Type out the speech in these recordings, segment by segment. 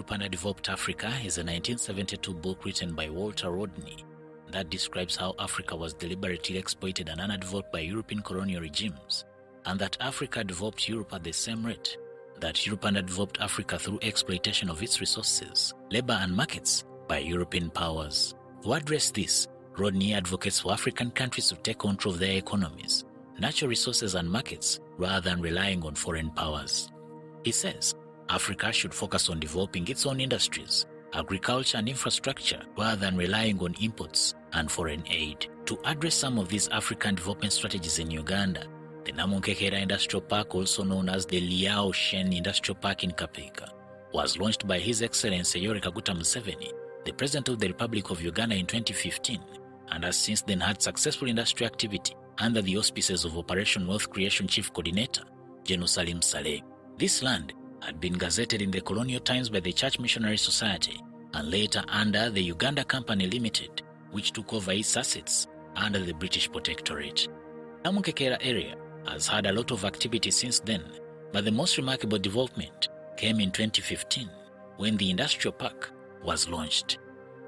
Europe Underdeveloped Africa is a 1972 book written by Walter Rodney that describes how Africa was deliberately exploited and underdeveloped by European colonial regimes, and that Africa developed Europe at the same rate that Europe underdeveloped Africa through exploitation of its resources, labor and markets by European powers. To address this, Rodney advocates for African countries to take control of their economies, natural resources and markets rather than relying on foreign powers. He says Africa should focus on developing its own industries, agriculture and infrastructure rather than relying on imports and foreign aid. To address some of these African development strategies in Uganda, the Namunkekera Industrial Park, also known as the Liao Shen Industrial Park in Kapeeka, was launched by His Excellency Yoweri Kaguta Museveni, the President of the Republic of Uganda, in 2015, and has since then had successful industry activity under the auspices of Operation Wealth Creation Chief Coordinator, General Salim Saleh. This land had been gazetted in the colonial times by the Church Missionary Society and later under the Uganda Company Limited, which took over its assets under the British Protectorate. Namunkekera area has had a lot of activity since then, but the most remarkable development came in 2015 when the industrial park was launched.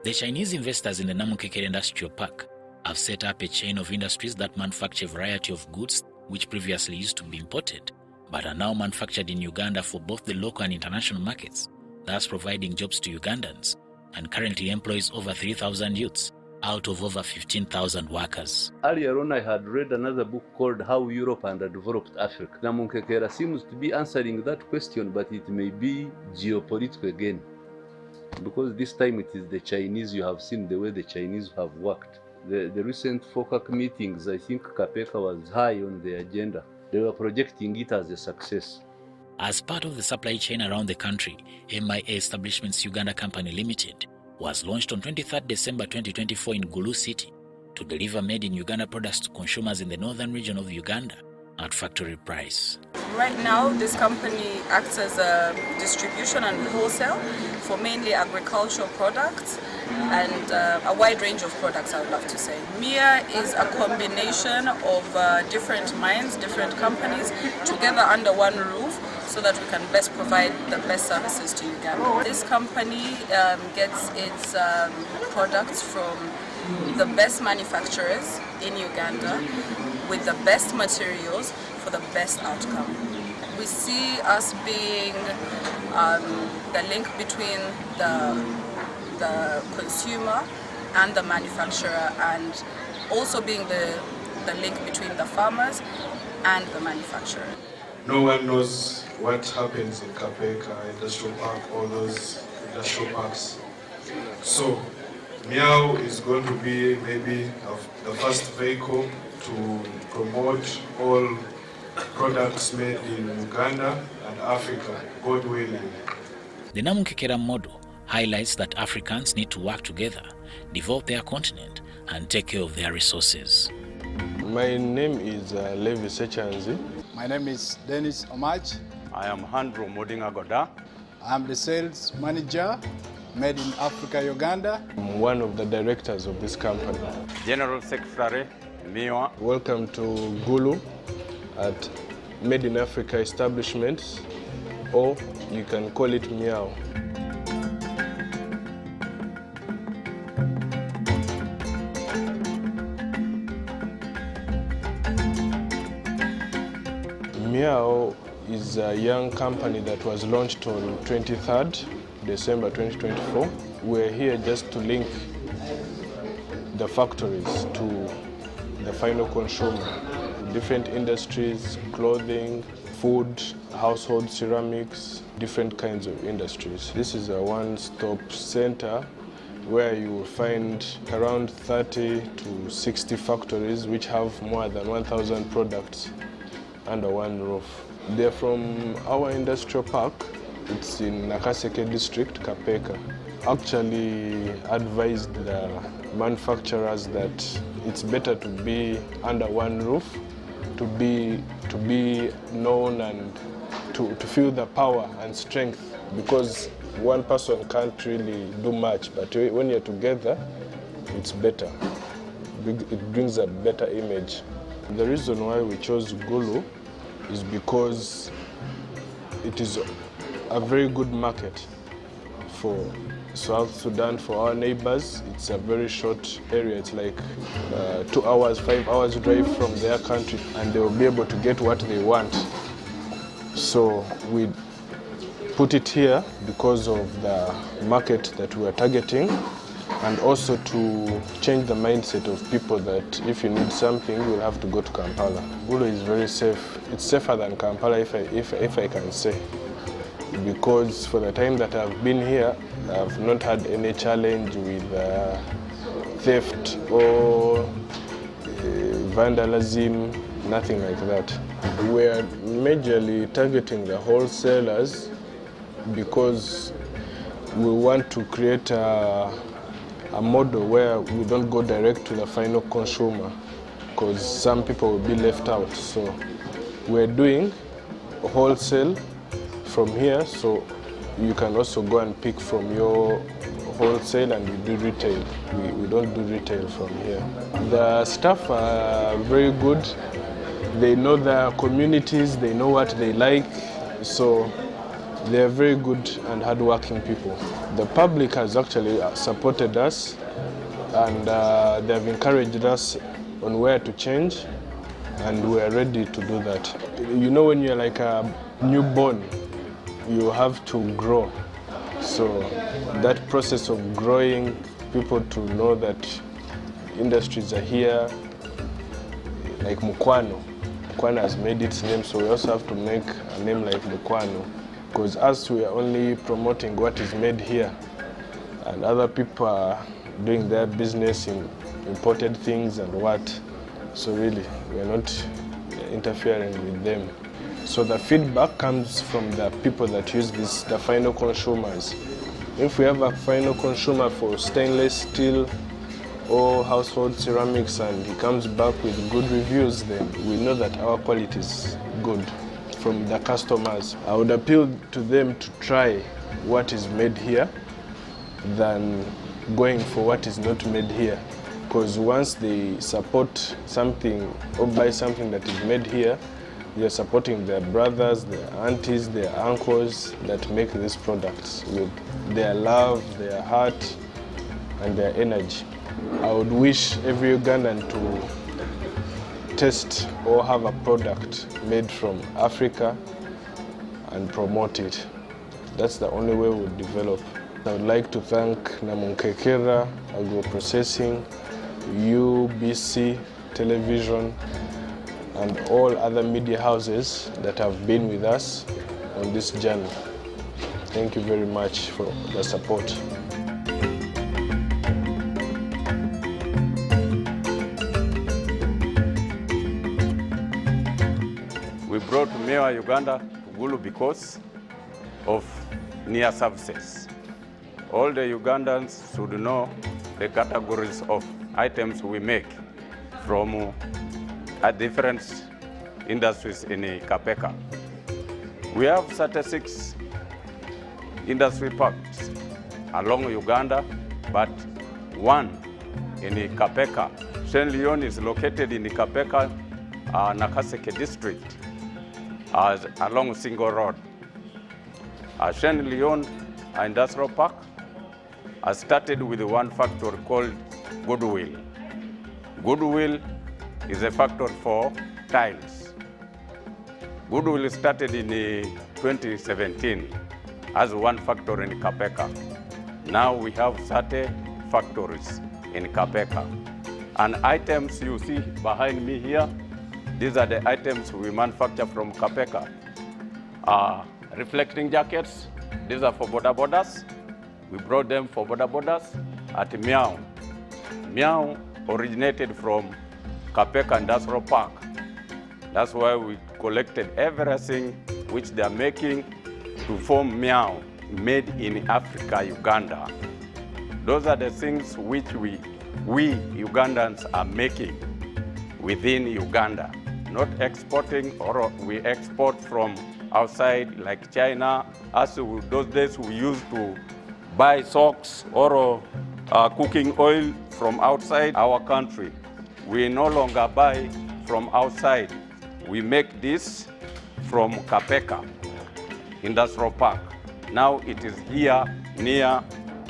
The Chinese investors in the Namunkekera Industrial Park have set up a chain of industries that manufacture a variety of goods which previously used to be imported, but are now manufactured in Uganda for both the local and international markets, thus providing jobs to Ugandans, and currently employs over 3,000 youths out of over 15,000 workers. Earlier on, I had read another book called How Europe Underdeveloped Africa. Namunkekera seems to be answering that question, but it may be geopolitical again. Because this time it is the Chinese. You have seen the way the Chinese have worked. The recent FOCAC meetings, I think Kapeeka was high on the agenda. They were projecting it as a success. As part of the supply chain around the country, MIA Establishments Uganda Company Limited was launched on 23rd December 2024 in Gulu City to deliver made in Uganda products to consumers in the northern region of Uganda at factory price. Right now, this company acts as a distribution and wholesale for mainly agricultural products and a wide range of products, I would love to say. MIA is a combination of different mines, different companies, together under one roof, so that we can best provide the best services to Uganda. This company gets its products from the best manufacturers in Uganda with the best materials for the best outcome. We see us being the link between the consumer and the manufacturer, and also being the link between the farmers and the manufacturer. No one knows what happens in Kapeeka Industrial Park, all those industrial parks. So Miao is going to be maybe the first vehicle to promote all products made in Uganda and Africa, God willing. The Namunkekera model highlights that Africans need to work together, develop their continent, and take care of their resources. My name is Levi Sechanzi. My name is Dennis Omach. I am Handro Modinga Goda. I am the sales manager, Made in Africa, Uganda. I'm one of the directors of this company. General Secretary, Miwa. Welcome to Gulu at Made in Africa Establishments, or you can call it Miao. Miao is a young company that was launched on 23rd December 2024. We're here just to link the factories to the final consumer. Different industries, clothing, food, household ceramics, different kinds of industries. This is a one-stop center where you will find around 30 to 60 factories which have more than 1,000 products under one roof. They're from our industrial park. It's in Nakaseke district, Kapeeka. Actually advised the manufacturers that it's better to be under one roof, to be known and to feel the power and strength, because one person can't really do much, but when you're together, it's better. It brings a better image. The reason why we chose Gulu is because it is a very good market for South Sudan, for our neighbors. It's a very short area. It's like 2 hours, 5 hours drive from their country, and they will be able to get what they want. So we put it here because of the market that we are targeting, and also to change the mindset of people that if you need something, you'll have to go to Kampala. Gulu is very safe. It's safer than Kampala, if I can say, because for the time that I've been here, I've not had any challenge with theft or vandalism, nothing like that. We're majorly targeting the wholesalers because we want to create a model where we don't go direct to the final consumer, because some people will be left out. So we're doing wholesale from here, so you can also go and pick from your wholesale, and we do retail. We don't do retail from here. The staff are very good. They know their communities, they know what they like, so they are very good and hardworking people. The public has actually supported us, and they have encouraged us on where to change, and we are ready to do that. You know, when you're like a newborn, you have to grow. So that process of growing, people to know that industries are here, like Mukwano. Mukwano has made its name, so we also have to make a name like Mukwano, because us, we are only promoting what is made here, and other people are doing their business in imported things and what. So really, we are not interfering with them. So the feedback comes from the people that use this, the final consumers. If we have a final consumer for stainless steel or household ceramics and he comes back with good reviews, then we know that our quality is good from the customers. I would appeal to them to try what is made here than going for what is not made here. Because once they support something or buy something that is made here, they are supporting their brothers, their aunties, their uncles that make these products with their love, their heart, and their energy. I would wish every Ugandan to test or have a product made from Africa and promote it. That's the only way we'll develop. I would like to thank Namunkekera Agro-Processing, UBC Television, and all other media houses that have been with us on this journey. Thank you very much for the support. We brought Miwa Uganda to Gulu because of near services. All the Ugandans should know the categories of items we make from different industries in Kapeka. We have 36 industry parks along Uganda, but one in Kapeka. Saint Leon is located in Kapeka, Nakaseke district, along Single Road. Saint Leon Industrial Park started with one factory called Goodwill. Goodwill is a factory for tiles. Goodwill started in 2017 as one factory in Kapeka. Now we have 30 factories in Kapeka. And items you see behind me here, these are the items we manufacture from Kapeka. Reflecting jackets, these are for border borders. We brought them for border borders at Miao. Miao originated from Kapeka Industrial Park. That's why we collected everything which they are making to form Miao, made in Africa, Uganda. Those are the things which we Ugandans are making within Uganda, not exporting, or we export from outside like China. As those days we used to buy socks or cooking oil from outside our country. We no longer buy from outside. We make this from Kapeka Industrial Park. Now it is here near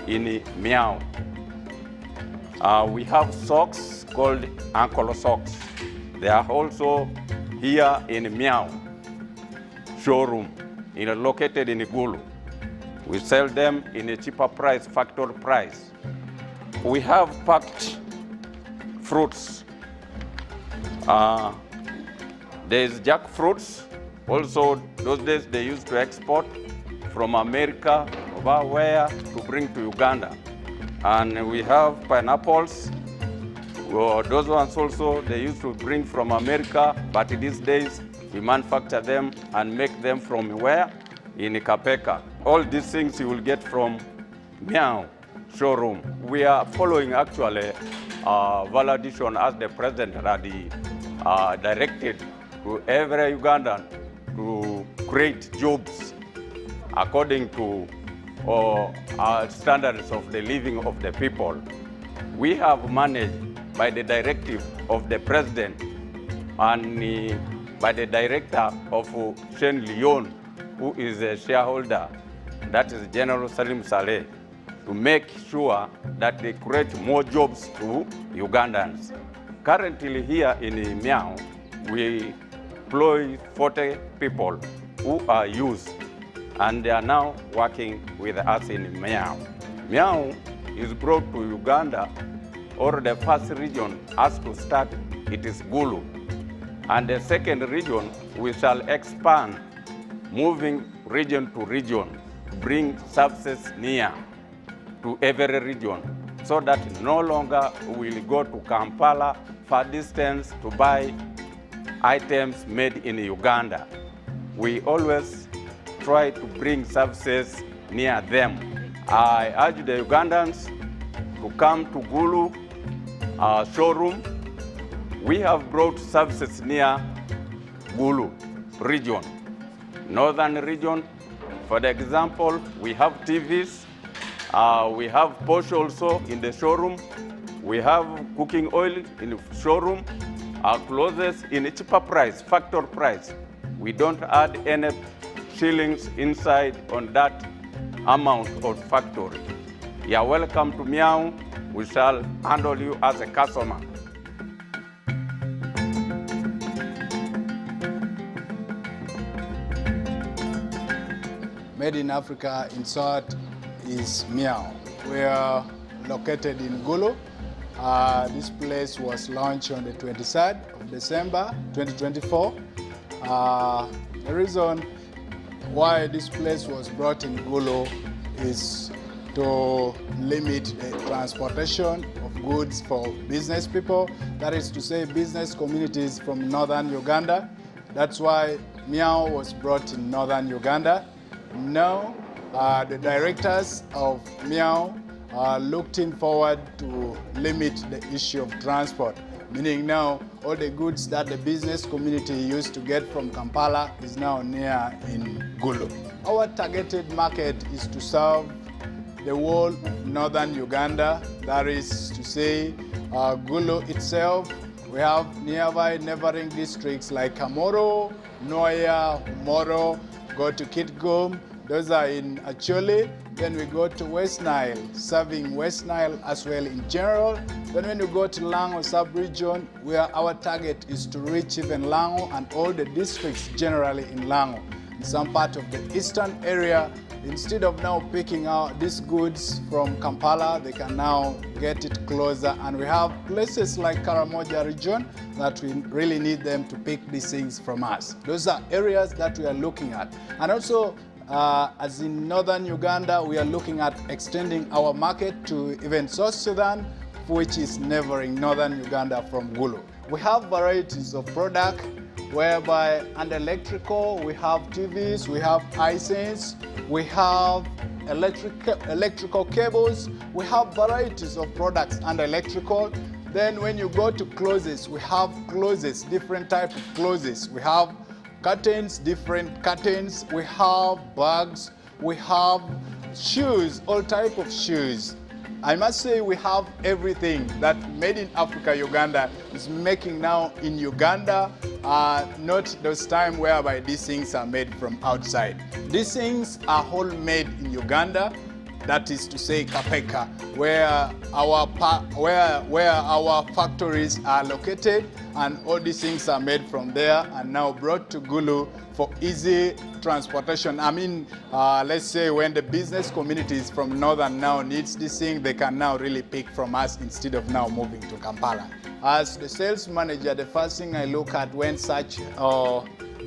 in Miao. We have socks called ankle socks. They are also here in Miao showroom, located in Gulu. We sell them in a cheaper price, factory price. We have packed fruits. There's jackfruits. Also, those days they used to export from America, over where, to bring to Uganda. And we have pineapples. Well, those ones also they used to bring from America, but these days we manufacture them and make them from where? In Kapeka. All these things you will get from Miao showroom. We are following actually validation as the president had directed to every Ugandan to create jobs according to standards of the living of the people. We have managed by the directive of the president and by the director of Shen Leon, who is a shareholder, that is General Salim Saleh, to make sure that they create more jobs to Ugandans. Currently here in Miao, we employ 40 people who are youth, and they are now working with us in Miao. Miao is brought to Uganda, or the first region has to start, it is Gulu. And the second region, we shall expand, moving region to region, to bring services near to every region, so that no longer will go to Kampala far distance to buy items made in Uganda. We always try to bring services near them. I urge the Ugandans to come to Gulu showroom. We have brought services near Gulu region. Northern region, for the example, we have TVs, we have Porsche also in the showroom, we have cooking oil in the showroom, our clothes in a cheaper price, factory price. We don't add any shillings inside on that amount of factory. You are welcome to Miao. We shall handle you as a customer. Made in Africa, in short, is Miao. We are located in Gulu. This place was launched on the 23rd of December 2024. The reason why this place was brought in Gulu is to limit the transportation of goods for business people. That is to say, business communities from northern Uganda. That's why Miao was brought in northern Uganda. Now, the directors of Miao are looking forward to limit the issue of transport, meaning now all the goods that the business community used to get from Kampala is now near in Gulu. Our targeted market is to serve the whole of northern Uganda. That is to say, Gulu itself. We have nearby neighboring districts like Kamoro, Noya, Humoro, go to Kitgum. Those are in Acholi. Then we go to West Nile, serving West Nile as well in general. Then when you go to Lango sub-region, where our target is to reach even Lango and all the districts generally in Lango. In some part of the eastern area, instead of now picking out these goods from Kampala, they can now get it closer. And we have places like Karamoja region that we really need them to pick these things from us. Those are areas that we are looking at. And also, as in northern Uganda, we are looking at extending our market to even South Sudan, which is neighboring northern Uganda from Gulu. We have varieties of product whereby under electrical, we have TVs, we have iSense, we have electrical cables, we have varieties of products under electrical. Then when you go to clothes, we have clothes, different types of clothes. We have curtains, different curtains, we have bags, we have shoes, all types of shoes. I must say we have everything that Made in Africa Uganda is making now in Uganda, not those times whereby these things are made from outside. These things are all made in Uganda. that is to say Kapeka, where our factories are located, and all these things are made from there and now brought to Gulu for easy transportation. I mean, let's say when the business communities from Northern now needs this thing, they can now really pick from us instead of now moving to Kampala. As the sales manager, the first thing I look at when such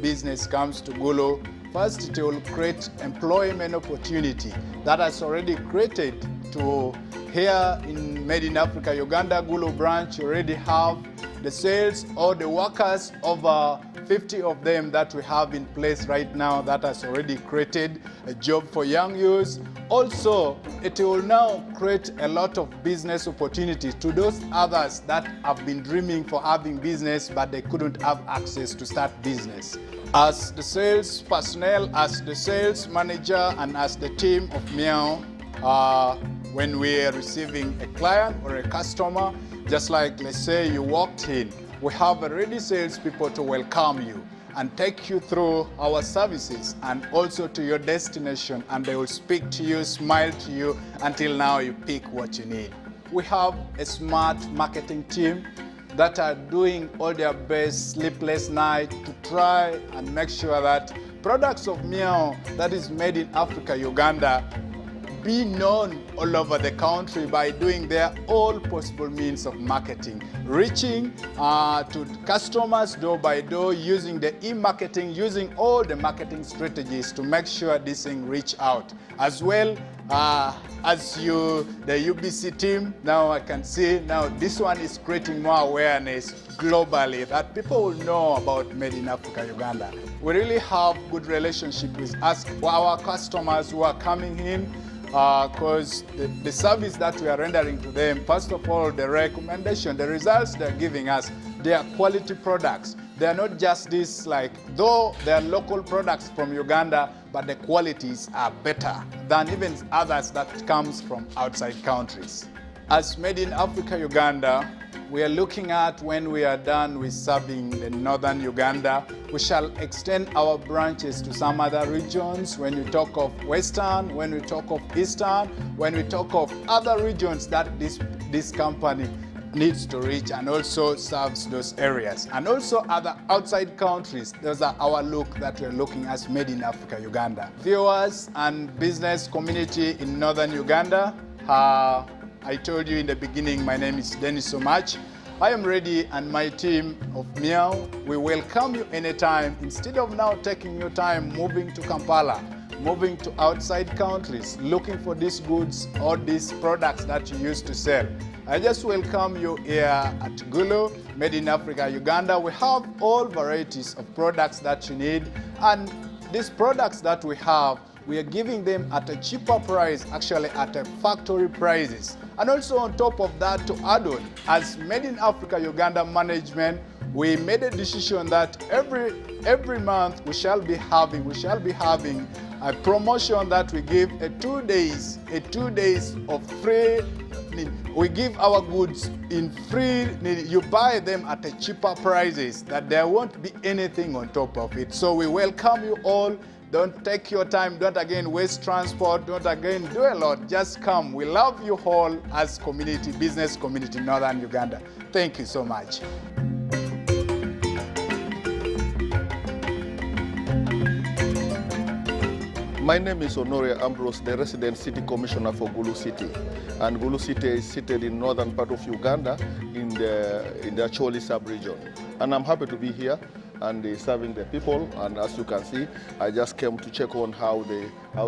business comes to Gulu, first it will create employment opportunity that has already created to here in Made in Africa Uganda Gulu branch. Already have the sales or the workers, over 50 of them that we have in place right now, that has already created a job for young youths. Also, it will now create a lot of business opportunities to those others that have been dreaming for having business but they couldn't have access to start business. As the sales personnel, as the sales manager, and as the team of Miao, when we are receiving a client or a customer, just like, let's say you walked in, we have already salespeople to welcome you and take you through our services and also to your destination, and they will speak to you, smile to you until now you pick what you need. We have a smart marketing team that are doing all their best sleepless night to try and make sure that products of Miao that is made in Africa, Uganda, be known all over the country by doing their all possible means of marketing, reaching to customers door by door, using the e-marketing, using all the marketing strategies to make sure this thing reach out. As well as the UBC team, now I can see now this one is creating more awareness globally that people will know about Made in Africa Uganda. We really have good relationship with our customers who are coming in, because the service that we are rendering to them, first of all, the recommendation, the results they're giving us, they are quality products. They are not just this, like, though they are local products from Uganda, but the qualities are better than even others that comes from outside countries. As Made in Africa Uganda, we are looking at, when we are done with serving the northern Uganda, we shall extend our branches to some other regions. When we talk of western, when we talk of eastern, when we talk of other regions that this company needs to reach and also serves those areas. And also other outside countries. Those are our look that we're looking as Made in Africa Uganda. Viewers and business community in northern Uganda, I told you in the beginning, my name is Dennis Somach. I am ready, and my team of Miao, we welcome you anytime. Instead of now taking your time moving to Kampala, moving to outside countries, looking for these goods or these products that you used to sell, I just welcome you here at Gulu, Made in Africa Uganda. We have all varieties of products that you need, and these products that we have, we are giving them at a cheaper price, actually at a factory prices. And also on top of that, to add on, as Made in Africa Uganda management, we made a decision that every month we shall be having a promotion that we give a 2 days of free. We give our goods in free. You buy them at a cheaper prices, that there won't be anything on top of it. So we welcome you all. Don't take your time, don't again waste transport, don't again do a lot, just come. We love you all as community, business community in northern Uganda. Thank you so much. My name is Honore Ambrose, the resident city commissioner for Gulu City. And Gulu City is seated in northern part of Uganda in the Acholi sub-region. And I'm happy to be here and serving the people. And as you can see, I just came to check on how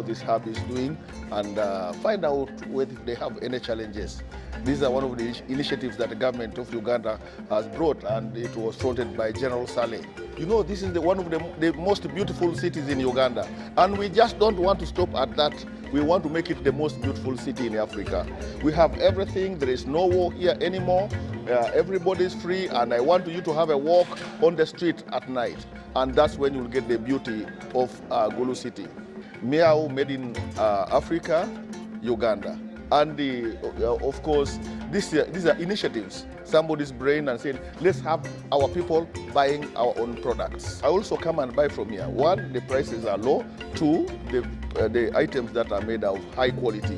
this hub is doing and find out whether they have any challenges. These are one of the initiatives that the government of Uganda has brought, and it was fronted by General Saleh. You know, this is one of the most beautiful cities in Uganda, and we just don't want to stop at that. We want to make it the most beautiful city in Africa. We have everything. There is no war here anymore. Everybody's free, and I want you to have a walk on the street at night, and that's when you'll get the beauty of Gulu City. Miao, Made in Africa, Uganda. And of course, these are initiatives. Somebody's brain and saying, let's have our people buying our own products. I also come and buy from here. One, the prices are low. Two, the items that are made of high quality.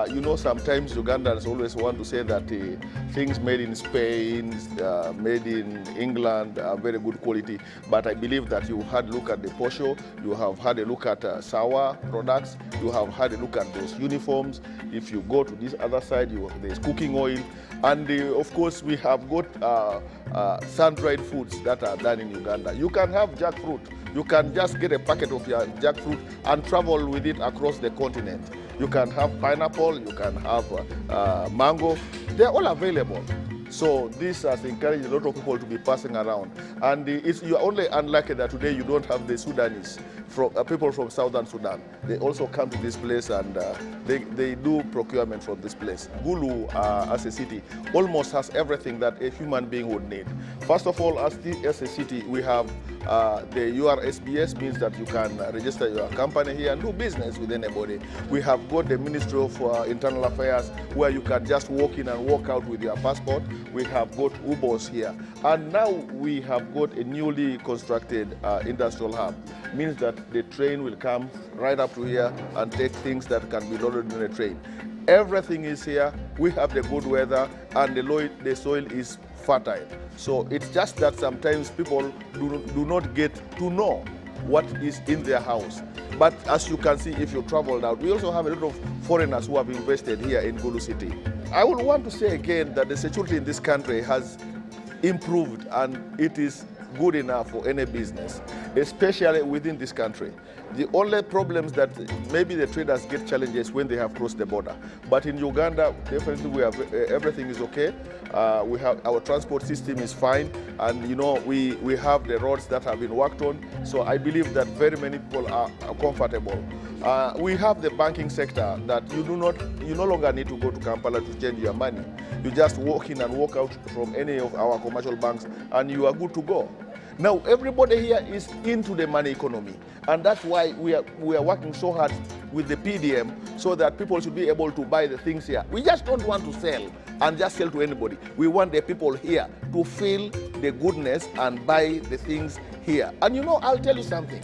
you know, sometimes Ugandans always want to say that things made in Spain, made in England are very good quality. But I believe that you had a look at the posho, you have had a look at sour products, you have had a look at those uniforms. If you go to this other side, there's cooking oil. And of course, we have got sun-dried foods that are done in Uganda. You can have jackfruit. You can just get a packet of your jackfruit and travel with it across the continent. You can have pineapple, you can have mango. They're all available. So this has encouraged a lot of people to be passing around. And you're only unlucky that today you don't have the Sudanese, people from Southern Sudan. They also come to this place and they do procurement from this place. Gulu, as a city, almost has everything that a human being would need. First of all, as a city, we have the URSBS, means that you can register your company here and do business with anybody. We have got the Ministry of Internal Affairs, where you can just walk in and walk out with your passport. We have got UBOS here. And now we have got a newly constructed industrial hub. Means that the train will come right up to here and take things that can be loaded in a train. Everything is here. We have the good weather and the soil is fertile. So it's just that sometimes people do not get to know what is in their house. But as you can see, if you travel out, we also have a lot of foreigners who have invested here in Gulu City. I would want to say again that the security in this country has improved and it is good enough for any business, especially within this country. The only problems that maybe the traders get challenges when they have crossed the border. But in Uganda, definitely we have, everything is okay. We have, our transport system is fine, and you know, we have the roads that have been worked on. So I believe that very many people are comfortable. We have the banking sector that you no longer need to go to Kampala to change your money. You just walk in and walk out from any of our commercial banks and you are good to go. Now everybody here is into the money economy, and that's why we are working so hard with the PDM so that people should be able to buy the things here. We just don't want to sell and just sell to anybody. We want the people here to feel the goodness and buy the things here. And you know, I'll tell you something.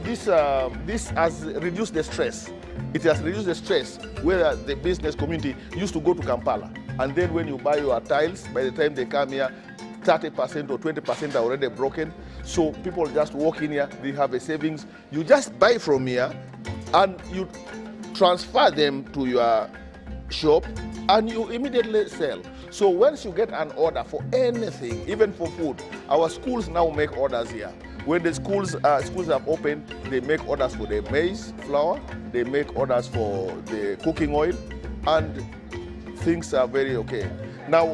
This has reduced the stress. It has reduced the stress where the business community used to go to Kampala. And then when you buy your tiles, by the time they come here, 30% or 20% are already broken. So people just walk in here, they have a savings. You just buy from here and you transfer them to your shop and you immediately sell. So once you get an order for anything, even for food, our schools now make orders here. When the schools have opened, they make orders for the maize flour, they make orders for the cooking oil, and things are very okay. Now,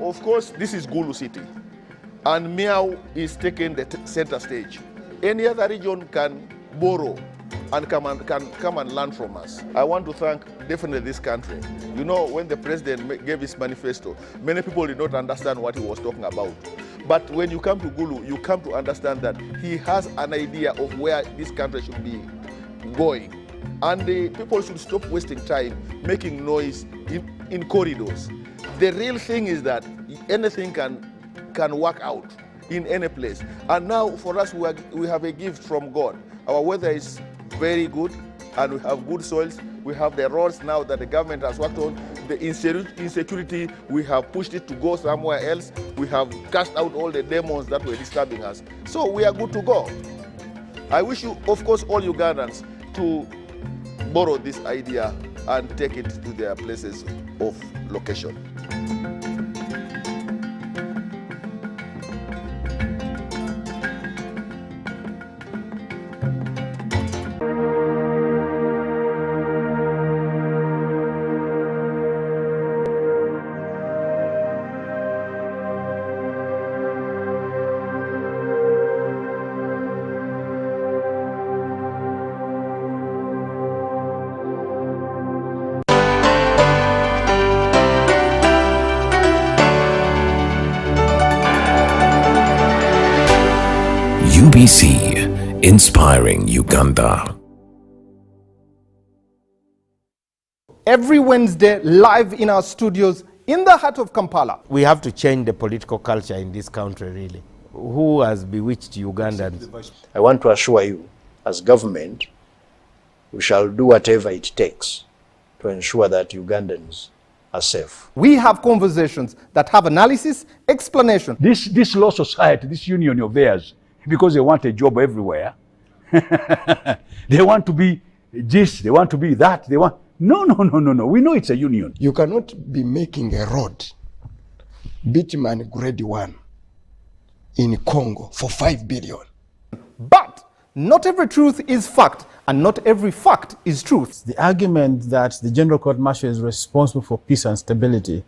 of course, this is Gulu City, and Miao is taking the center stage. Any other region can borrow and come and learn from us. I want to thank definitely this country. You know, when the president gave his manifesto, many people did not understand what he was talking about. But when you come to Gulu, you come to understand that he has an idea of where this country should be going. And the people should stop wasting time making noise in corridors. The real thing is that anything can work out in any place. And now for us, we have a gift from God. Our weather is very good and we have good soils. We have the roads now that the government has worked on. The insecurity, we have pushed it to go somewhere else. We have cast out all the demons that were disturbing us. So we are good to go. I wish you, of course, all Ugandans to borrow this idea and take it to their places of location. UBC, inspiring Uganda. Every Wednesday, live in our studios in the heart of Kampala. We have to change the political culture in this country, really. Who has bewitched Ugandans? I want to assure you, as government, we shall do whatever it takes to ensure that Ugandans are safe. We have conversations that have analysis, explanation. This law society, this union of theirs, because they want a job everywhere, they want to be this, they want to be that, they want... No. We know it's a union. You cannot be making a road, bitumen grade 1, in Congo for 5 billion. But not every truth is fact, and not every fact is truth. The argument that the General Court Martial is responsible for peace and stability